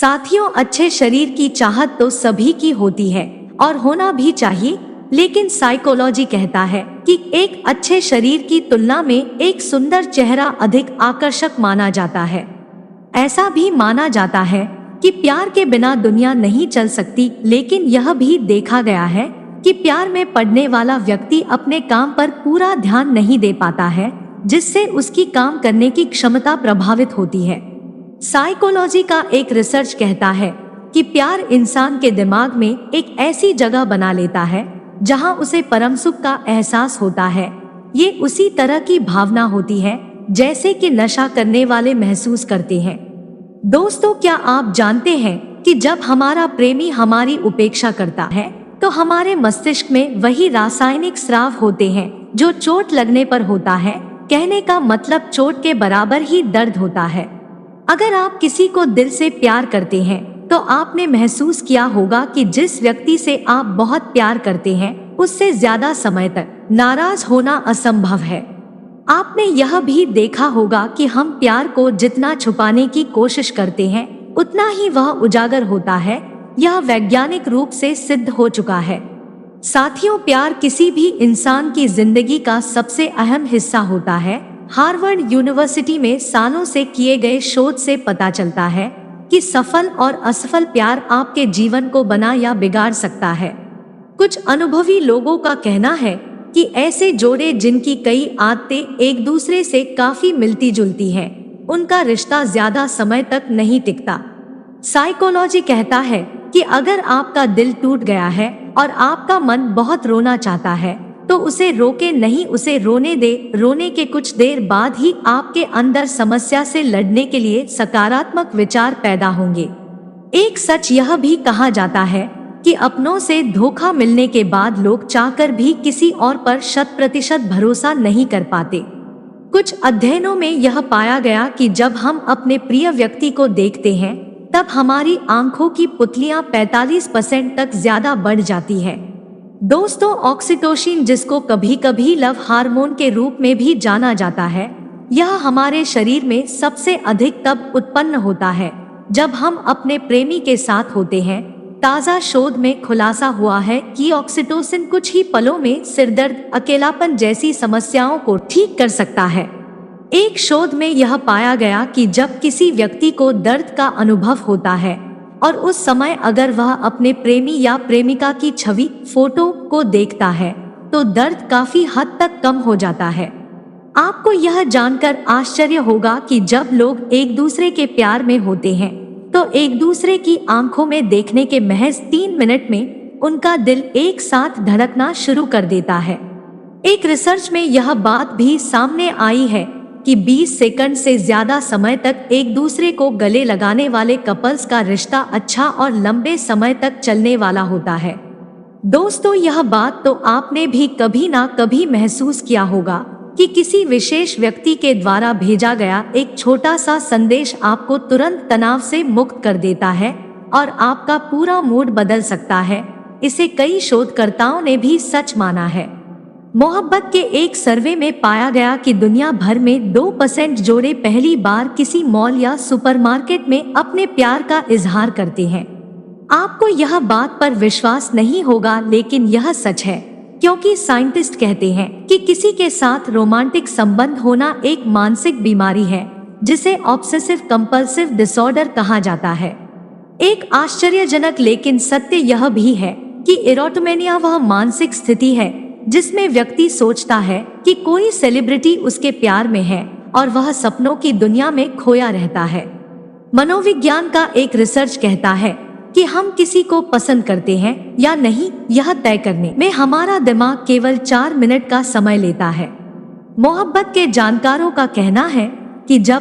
साथियों, अच्छे शरीर की चाहत तो सभी की होती है और होना भी चाहिए, लेकिन साइकोलॉजी कहता है कि एक अच्छे शरीर की तुलना में एक सुंदर चेहरा अधिक आकर्षक माना जाता है। ऐसा भी माना जाता है कि प्यार के बिना दुनिया नहीं चल सकती, लेकिन यह भी देखा गया है कि प्यार में पड़ने वाला व्यक्ति अपने काम पर पूरा ध्यान नहीं दे पाता है, जिससे उसकी काम करने की क्षमता प्रभावित होती है। साइकोलॉजी का एक रिसर्च कहता है कि प्यार इंसान के दिमाग में एक ऐसी जगह बना लेता है जहां उसे परम सुख का एहसास होता है। ये उसी तरह की भावना होती है जैसे कि नशा करने वाले महसूस करते हैं। दोस्तों, क्या आप जानते हैं कि जब हमारा प्रेमी हमारी उपेक्षा करता है तो हमारे मस्तिष्क में वही रासायनिक स्राव होते हैं जो चोट लगने पर होता है। कहने का मतलब चोट के बराबर ही दर्द होता है। अगर आप किसी को दिल से प्यार करते हैं तो आपने महसूस किया होगा कि जिस व्यक्ति से आप बहुत प्यार करते हैं उससे ज्यादा समय तक नाराज होना असंभव है। आपने यह भी देखा होगा कि हम प्यार को जितना छुपाने की कोशिश करते हैं उतना ही वह उजागर होता है। यह वैज्ञानिक रूप से सिद्ध हो चुका है। साथियों, प्यार किसी भी इंसान की जिंदगी का सबसे अहम हिस्सा होता है। हार्वर्ड यूनिवर्सिटी में सालों से किए गए शोध से पता चलता है कि सफल और असफल प्यार आपके जीवन को बना या बिगाड़ सकता है। कुछ अनुभवी लोगों का कहना है कि ऐसे जोड़े जिनकी कई आदतें एक दूसरे से काफी मिलती जुलती हैं, उनका रिश्ता ज्यादा समय तक नहीं टिकता। साइकोलॉजी कहता है कि अगर आपका दिल टूट गया है और आपका मन बहुत रोना चाहता है तो उसे रोके नहीं, उसे रोने दे। रोने के कुछ देर बाद ही आपके अंदर समस्या से लड़ने के लिए सकारात्मक विचार पैदा होंगे। एक सच यह भी कहा जाता है कि अपनों से धोखा मिलने के बाद लोग चाहकर भी किसी और पर 100% भरोसा नहीं कर पाते। कुछ अध्ययनों में यह पाया गया कि जब हम अपने प्रिय व्यक्ति को देखते हैं तब हमारी आंखों की पुतलियां 45% तक ज्यादा बढ़ जाती है। दोस्तों, ऑक्सीटोसिन, जिसको कभी कभी लव हार्मोन के रूप में भी जाना जाता है, यह हमारे शरीर में सबसे अधिक तब उत्पन्न होता है जब हम अपने प्रेमी के साथ होते हैं। ताज़ा शोध में खुलासा हुआ है कि ऑक्सीटोसिन कुछ ही पलों में सिरदर्द, अकेलापन जैसी समस्याओं को ठीक कर सकता है। एक शोध में यह पाया गया कि जब किसी व्यक्ति को दर्द का अनुभव होता है और उस समय अगर वह अपने प्रेमी या प्रेमिका की छवि, फोटो को देखता है तो दर्द काफी हद तक कम हो जाता है। आपको यह जानकर आश्चर्य होगा कि जब लोग एक दूसरे के प्यार में होते हैं तो एक दूसरे की आंखों में देखने के महज 3 मिनट में उनका दिल एक साथ धड़कना शुरू कर देता है। एक रिसर्च में यह बात भी सामने आई है कि 20 सेकंड से ज्यादा समय तक एक दूसरे को गले लगाने वाले कपल्स का रिश्ता अच्छा और लंबे समय तक चलने वाला होता है। दोस्तों, यह बात तो आपने भी कभी ना कभी महसूस किया होगा कि किसी विशेष व्यक्ति के द्वारा भेजा गया एक छोटा सा संदेश आपको तुरंत तनाव से मुक्त कर देता है और आपका पूरा मूड बदल सकता है। इसे कई शोधकर्ताओं ने भी सच माना है। मोहब्बत के एक सर्वे में पाया गया कि दुनिया भर में 2% जोड़े पहली बार किसी मॉल या सुपरमार्केट में अपने प्यार का इजहार करते हैं। आपको यह बात पर विश्वास नहीं होगा, लेकिन यह सच है, क्योंकि साइंटिस्ट कहते हैं कि किसी के साथ रोमांटिक संबंध होना एक मानसिक बीमारी है जिसे ऑब्सेसिव कंपल्सिव डिसऑर्डर कहा जाता है। एक आश्चर्यजनक लेकिन सत्य यह भी है कि इरोटोमेनिया वह मानसिक स्थिति है जिसमें व्यक्ति सोचता है कि कोई सेलिब्रिटी उसके प्यार में है और वह सपनों की दुनिया में खोया रहता है। मनोविज्ञान का एक रिसर्च कहता है कि हम किसी को पसंद करते हैं या नहीं, यह तय करने में हमारा दिमाग केवल 4 मिनट का समय लेता है। मोहब्बत के जानकारों का कहना है कि जब